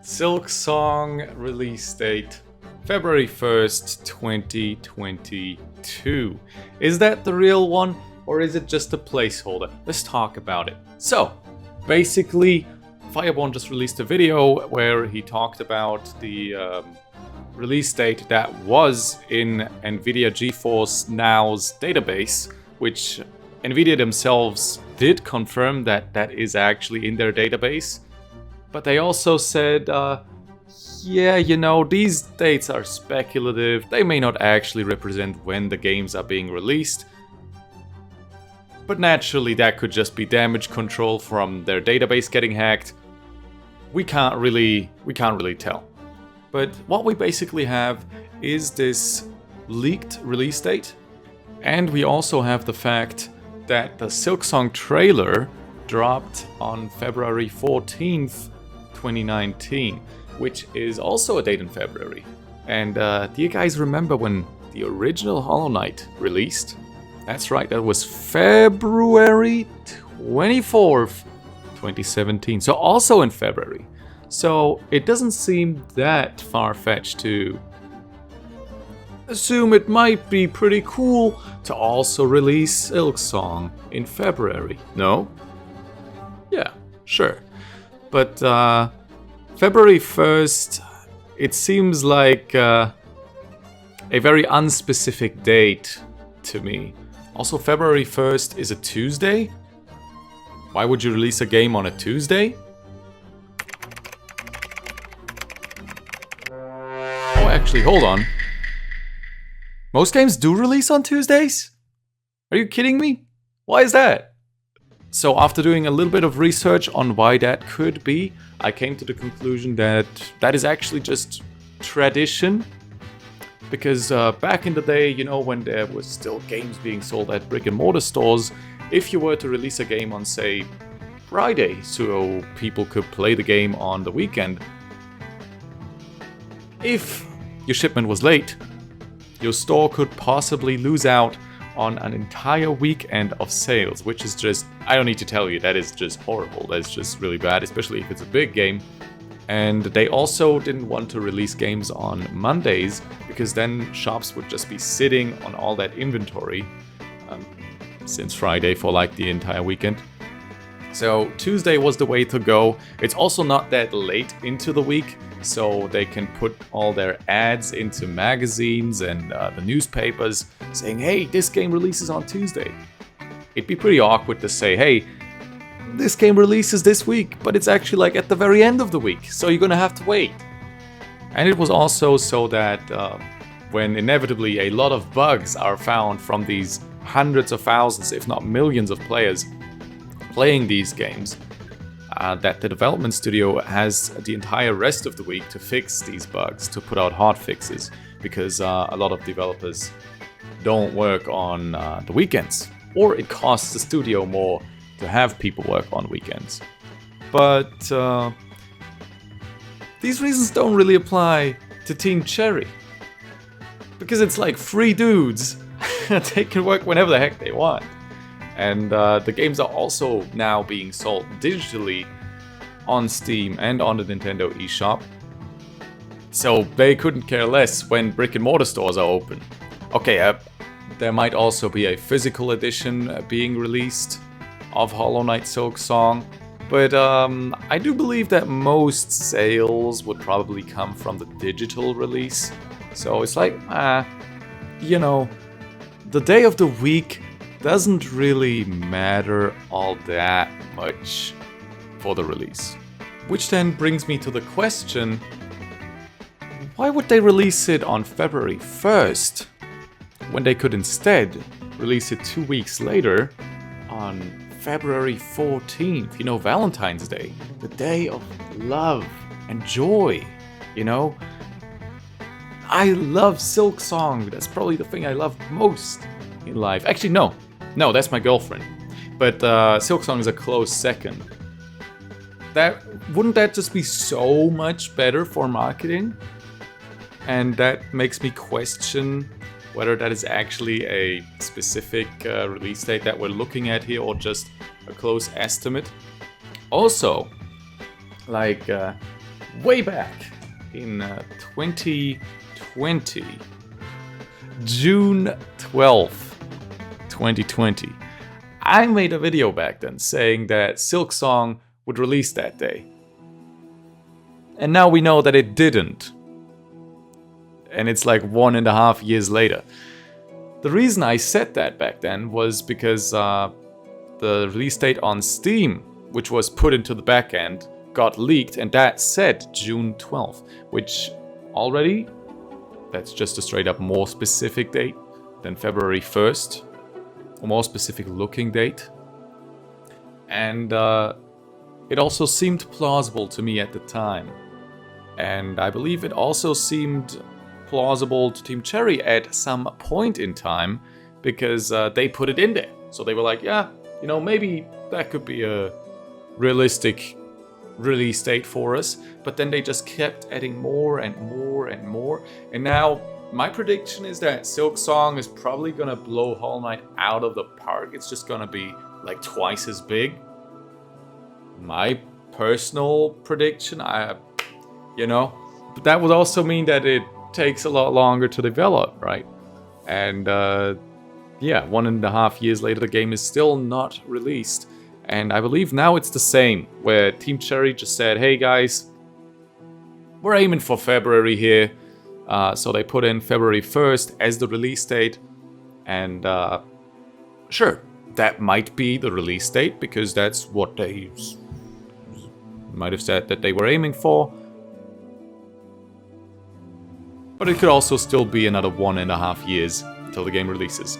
Silksong Release Date, February 1st, 2022. Is that the real one, or is it just a placeholder? Let's talk about it. So, basically, Fireborn just released a video where he talked about the release date that was in Nvidia GeForce NOW's database, which Nvidia themselves did confirm that that is actually in their database. But they also said, yeah, you know, these dates are speculative. They may not actually represent when the games are being released. But naturally, that could just be damage control from their database getting hacked. We can't really tell. But what we basically have is this leaked release date. And we also have the fact that the Silksong trailer dropped on February 14th, 2019, which is also a date in February. And do you guys remember when the original Hollow Knight released? That's right, that was February 24th, 2017. So also in February. So it doesn't seem that far-fetched to assume it might be pretty cool to also release Silksong in February. No? Yeah, sure. But February 1st, it seems like a very unspecific date to me. Also, February 1st is a Tuesday? Why would you release a game on a Tuesday? Oh, actually, hold on. Most games do release on Tuesdays? Are you kidding me? Why is that? So after doing a little bit of research on why that could be, I came to the conclusion that that is actually just tradition. Because back in the day, you know, when there was still games being sold at brick and mortar stores, if you were to release a game on, say, Friday, so people could play the game on the weekend, if your shipment was late, your store could possibly lose out on an entire weekend of sales, which is just, I don't need to tell you, that is just horrible. That's just really bad, especially if it's a big game. And they also didn't want to release games on Mondays, because then shops would just be sitting on all that inventory since Friday for like the entire weekend. So Tuesday was the way to go. It's also not that late into the week, so they can put all their ads into magazines and the newspapers saying, hey, this game releases on Tuesday. It'd be pretty awkward to say, hey, this game releases this week, but it's actually like at the very end of the week, so you're gonna have to wait. And it was also so that when inevitably a lot of bugs are found from these hundreds of thousands, if not millions of players playing these games, that the development studio has the entire rest of the week to fix these bugs, to put out hot fixes, because a lot of developers don't work on the weekends, or it costs the studio more to have people work on weekends. But these reasons don't really apply to Team Cherry, because it's like 3 dudes. They can work whenever the heck they want. And the games are also now being sold digitally on Steam and on the Nintendo eShop. So they couldn't care less when brick and mortar stores are open. Okay, there might also be a physical edition being released of Hollow Knight Silksong, but I do believe that most sales would probably come from the digital release. So it's like, you know, the day of the week doesn't really matter all that much for the release. Which then brings me to the question, why would they release it on February 1st when they could instead release it 2 weeks later on February 14th, you know, Valentine's Day, the day of love and joy, you know? I love Silksong. That's probably the thing I love most in life. Actually, no, that's my girlfriend. But Silksong is a close second. Wouldn't that just be so much better for marketing? And that makes me question whether that is actually a specific release date that we're looking at here, or just a close estimate. Also, like, way back in 2020, June 12th, 2020, I made a video back then saying that Silksong would release that day. And now we know that it didn't. And it's like 1.5 years later. The reason I said that back then was because the release date on Steam, which was put into the backend, got leaked, and that said June 12th, which already, that's just a straight up more specific date than February 1st, a more specific looking date. And it also seemed plausible to me at the time. And I believe it also seemed plausible to Team Cherry at some point in time, because they put it in there. So they were like, yeah, you know, maybe that could be a realistic release date for us. But then they just kept adding more and more and more. And now my prediction is that Silksong is probably gonna blow Hollow Knight out of the park. It's just gonna be like twice as big. My personal prediction, but that would also mean that it takes a lot longer to develop, right? And yeah, 1.5 years later, the game is still not released. And I believe now it's the same, where Team Cherry just said, hey guys, we're aiming for February here. So they put in February 1st as the release date. And sure, that might be the release date, because that's what they might have said that they were aiming for. But it could also still be another 1.5 years until the game releases.